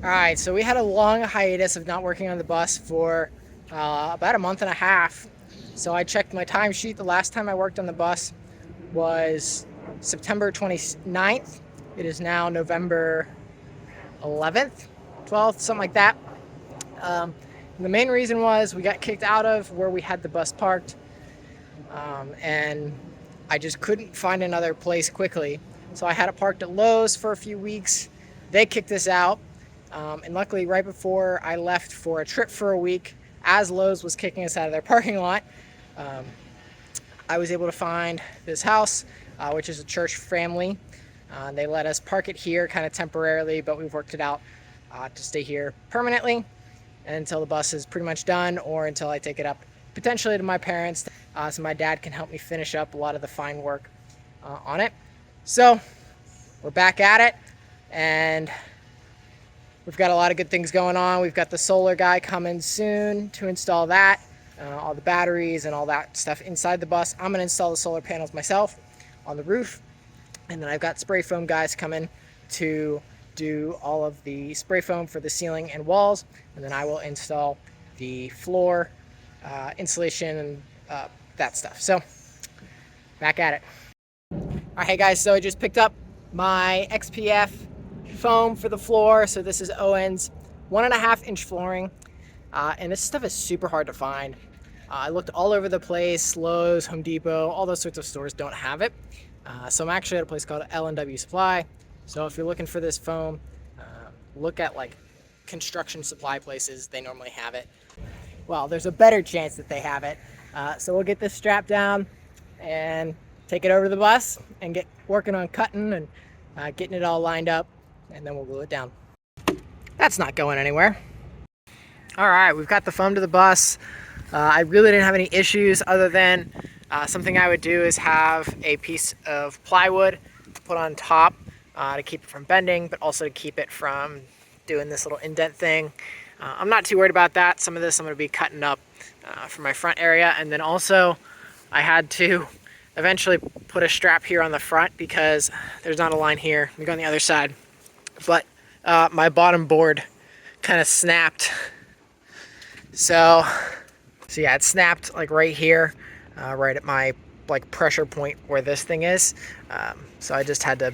All right, so we had a long hiatus of not working on the bus for about a month and a half. So I checked my timesheet. The last time I worked on the bus was September 29th. It is now November 11th, 12th, something like that. The main reason was we got kicked out of where we had the bus parked, and I just couldn't find another place quickly. So I had it parked at Lowe's for a few weeks. They kicked us out. And luckily, right before I left for a trip for a week, as Lowe's was kicking us out of their parking lot, I was able to find this house, which is a church family. They let us park it here kind of temporarily, but we've worked it out to stay here permanently until the bus is pretty much done, or until I take it up potentially to my parents, so my dad can help me finish up a lot of the fine work on it. So we're back at it, and we've got a lot of good things going on. We've got the solar guy coming soon to install that, all the batteries and all that stuff inside the bus. I'm going to install the solar panels myself on the roof. And then I've got spray foam guys coming to do all of the spray foam for the ceiling and walls. And then I will install the floor insulation and that stuff. So back at it. All right, hey guys, so I just picked up my XPF foam for the floor. So this is Owens 1.5 inch flooring, and this stuff is super hard to find. I looked all over the place. Lowe's, Home Depot, all those sorts of stores don't have it. So I'm actually at a place called L&W Supply. So if you're looking for this foam, look at like construction supply places. They normally have it. Well, there's a better chance that they have it. So we'll get this strapped down and take it over to the bus and get working on cutting and getting it all lined up, and then we'll glue it down. That's not going anywhere. All right, we've got the foam to the bus. I really didn't have any issues, other than something I would do is have a piece of plywood put on top to keep it from bending, but also to keep it from doing this little indent thing. I'm not too worried about that. Some of this I'm going to be cutting up for my front area, and then also I had to eventually put a strap here on the front because there's not a line here. Let me go on the other side. But my bottom board kind of snapped. So yeah, it snapped like right here, right at my like pressure point where this thing is. So I just had to,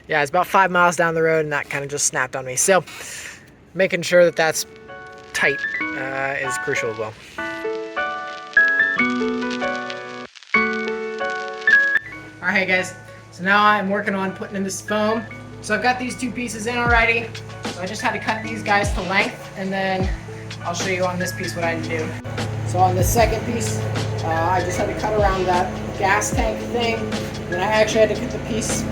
yeah, it's about 5 miles down the road, and that kind of just snapped on me. So making sure that that's tight is crucial as well. All right, guys, so now I'm working on putting in this foam. So I've got these two pieces in already. So I just had to cut these guys to length, and then I'll show you on this piece what I had to do. So on the second piece, I just had to cut around that gas tank thing. And then I actually had to cut the piece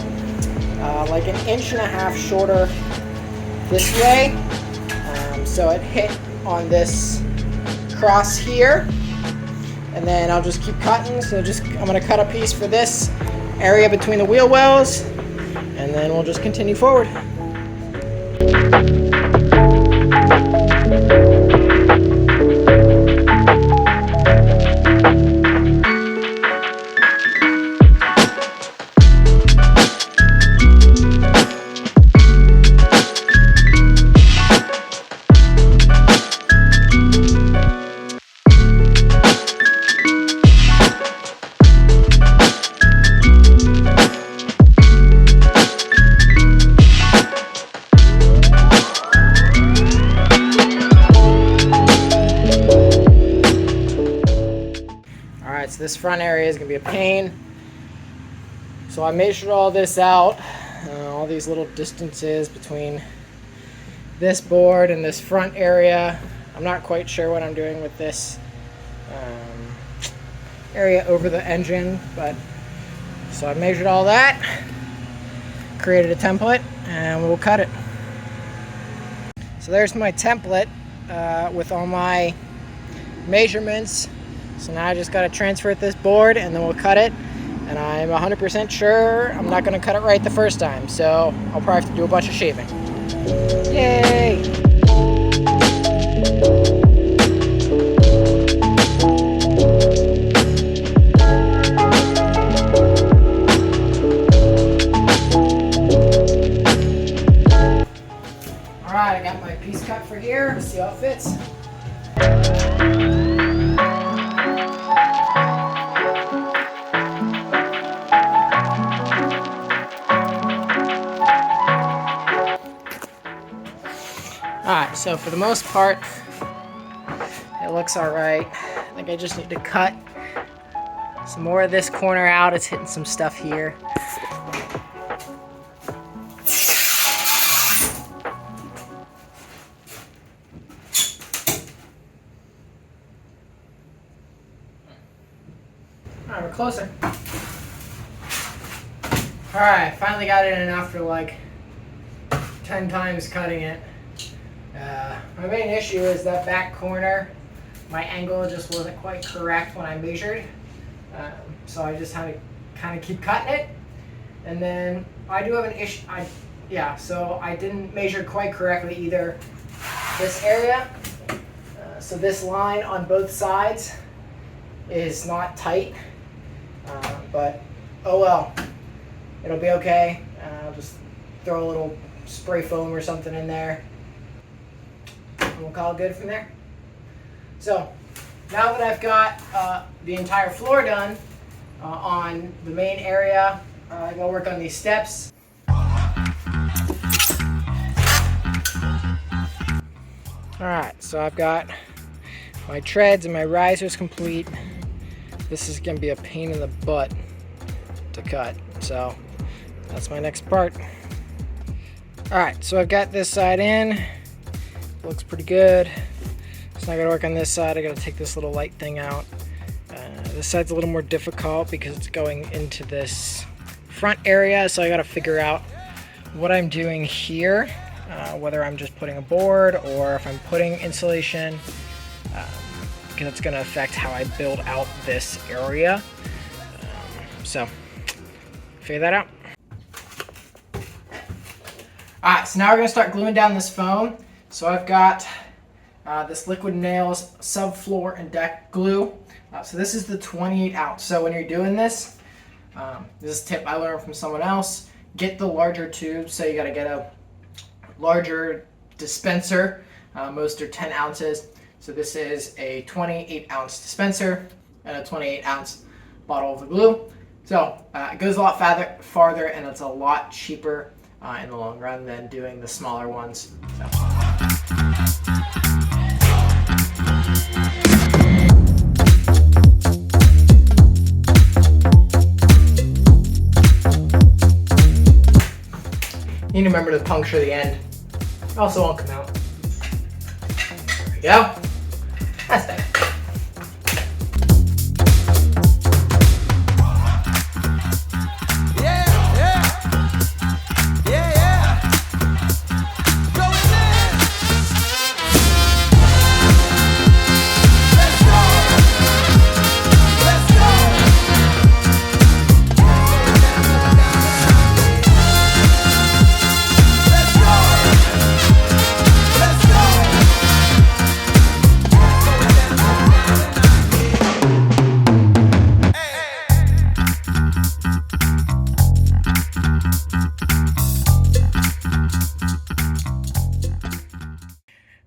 like 1.5 inches shorter this way. So it hit on this cross here. And then I'll just keep cutting. So I'm gonna cut a piece for this area between the wheel wells, and then we'll just continue forward. So this front area is going to be a pain. So I measured all this out, all these little distances between this board and this front area. I'm not quite sure what I'm doing with this area over the engine, but so I measured all that, created a template, and we'll cut it. So there's my template with all my measurements. So now I just got to transfer it this board, and then we'll cut it. And I'm 100% sure I'm not going to cut it right the first time. So I'll probably have to do a bunch of shaving. Yay! Alright, I got my piece cut for here. Let's see how it fits. Alright, so for the most part, it looks alright. I think I just need to cut some more of this corner out. It's hitting some stuff here. Alright, we're closer. Alright, finally got it in after like 10 times cutting it. My main issue is that back corner, my angle just wasn't quite correct when I measured. So I just had to kind of keep cutting it. And then I do have an issue. So I didn't measure quite correctly either this area. So this line on both sides is not tight. But oh well, it'll be okay. I'll just throw a little spray foam or something in there, and we'll call it good from there. So now that I've got the entire floor done on the main area, I'm gonna work on these steps. Alright, so I've got my treads and my risers complete. This is gonna be a pain in the butt to cut, so that's my next part. Alright, so I've got this side in. Looks pretty good. So now I gotta work on this side. I gotta take this little light thing out. This side's a little more difficult because it's going into this front area, so I gotta figure out what I'm doing here, whether I'm just putting a board or if I'm putting insulation, because it's gonna affect how I build out this area. So figure that out. Alright, so now we're gonna start gluing down this foam. So I've got this Liquid Nails subfloor and deck glue. So this is the 28 ounce. So when you're doing this, this is a tip I learned from someone else. Get the larger tubes. So you got to get a larger dispenser. Most are 10 ounces. So this is a 28 ounce dispenser and a 28 ounce bottle of the glue. So it goes a lot farther, and it's a lot cheaper in the long run than doing the smaller ones. So. You need to remember to puncture the end. It also won't come out. There we go. That's better.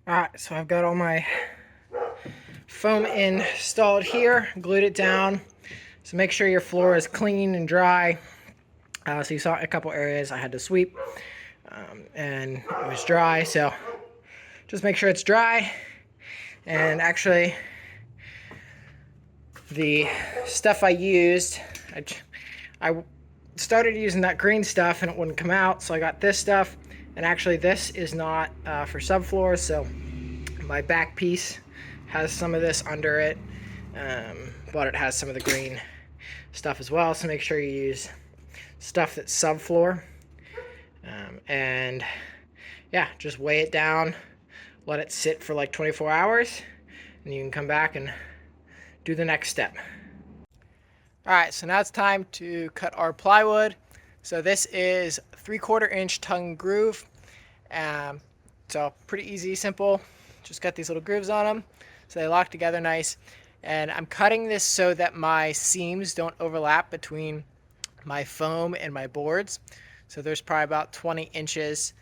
Alright, so I've got all my foam installed here, glued it down. So make sure your floor is clean and dry. So you saw a couple areas I had to sweep, and it was dry, so just make sure it's dry. And actually, the stuff I used, I started using that green stuff and it wouldn't come out, so I got this stuff. And actually this is not for subfloor, so my back piece has some of this under it, but it has some of the green stuff as well, so make sure you use stuff that's subfloor. And yeah, just weigh it down, let it sit for like 24 hours, and you can come back and do the next step. Alright, so now it's time to cut our plywood. So this is 3/4 inch tongue groove. So pretty easy, simple. Just got these little grooves on them so they lock together nice. And I'm cutting this so that my seams don't overlap between my foam and my boards. So there's probably about 20 inches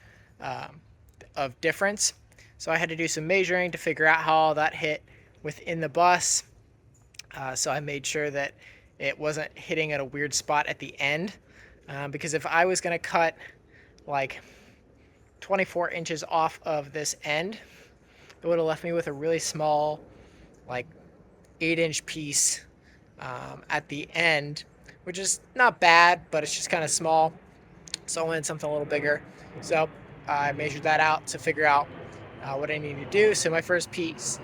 of difference. So I had to do some measuring to figure out how all that hit within the bus. So I made sure that it wasn't hitting at a weird spot at the end, because if I was going to cut like 24 inches off of this end, it would have left me with a really small, like 8-inch piece at the end, which is not bad, but it's just kind of small. So I wanted something a little bigger. So I measured that out to figure out what I need to do. So my first piece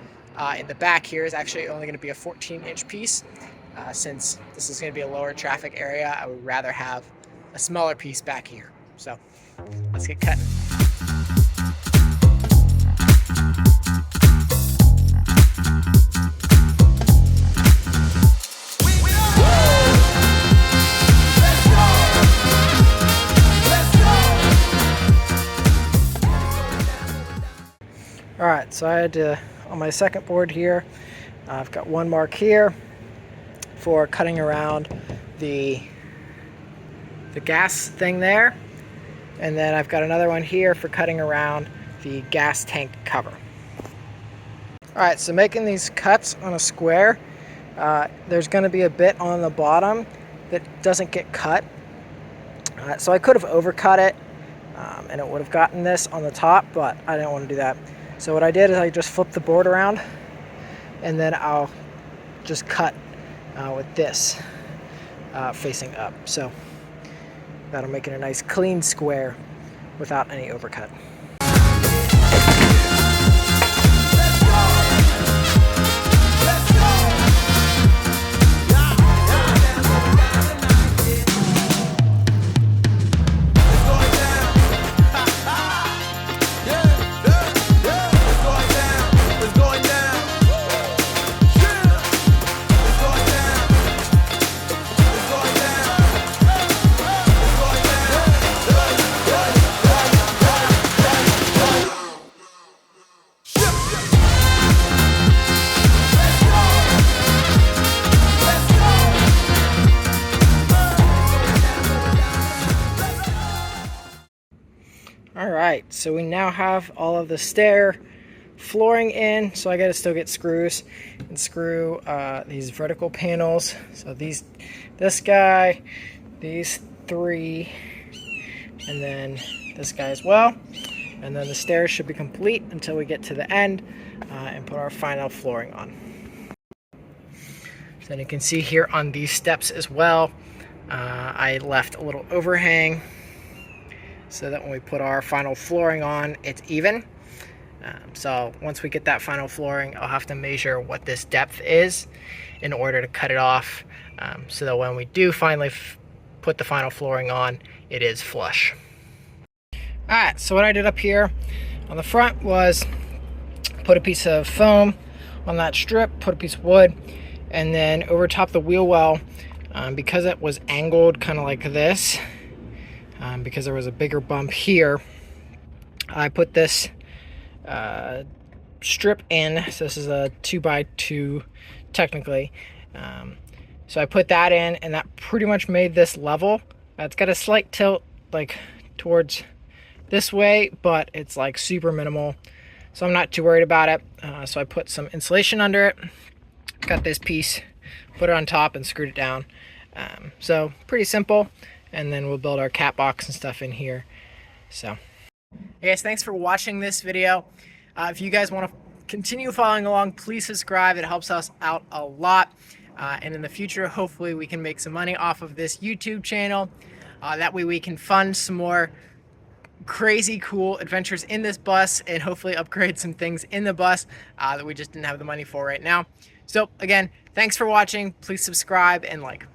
in the back here is actually only going to be a 14-inch piece. Since this is going to be a lower traffic area, I would rather have a smaller piece back here. So let's get cutting. Alright, so I had to, on my second board here, I've got one mark here for cutting around the gas thing there, and then I've got another one here for cutting around the gas tank cover. Alright, so making these cuts on a square, there's going to be a bit on the bottom that doesn't get cut. So I could have overcut it, and it would have gotten this on the top, but I didn't want to do that. So what I did is I just flipped the board around, and then I'll just cut with this facing up. So that'll make it a nice clean square without any overcut. Alright, so we now have all of the stair flooring in, so I gotta still get screws and screw these vertical panels. So this guy, these three, and then this guy as well. And then the stairs should be complete until we get to the end and put our final flooring on. So then you can see here on these steps as well, I left a little overhang so that when we put our final flooring on, it's even. So once we get that final flooring, I'll have to measure what this depth is in order to cut it off, so that when we do finally put the final flooring on, it is flush. Alright, so what I did up here on the front was put a piece of foam on that strip, put a piece of wood, and then over top the wheel well, because it was angled kind of like this, because there was a bigger bump here, I put this strip in. So this is a 2x2 technically. So I put that in, and that pretty much made this level. It's got a slight tilt like towards this way, but it's like super minimal, so I'm not too worried about it. So I put some insulation under it, got this piece, put it on top, and screwed it down. So pretty simple. And then we'll build our cat box and stuff in here. So, hey guys, thanks for watching this video. If you guys want to continue following along, please subscribe. It helps us out a lot. And in the future, hopefully we can make some money off of this YouTube channel. That way we can fund some more crazy cool adventures in this bus, and hopefully upgrade some things in the bus that we just didn't have the money for right now. So again, thanks for watching. Please subscribe and like.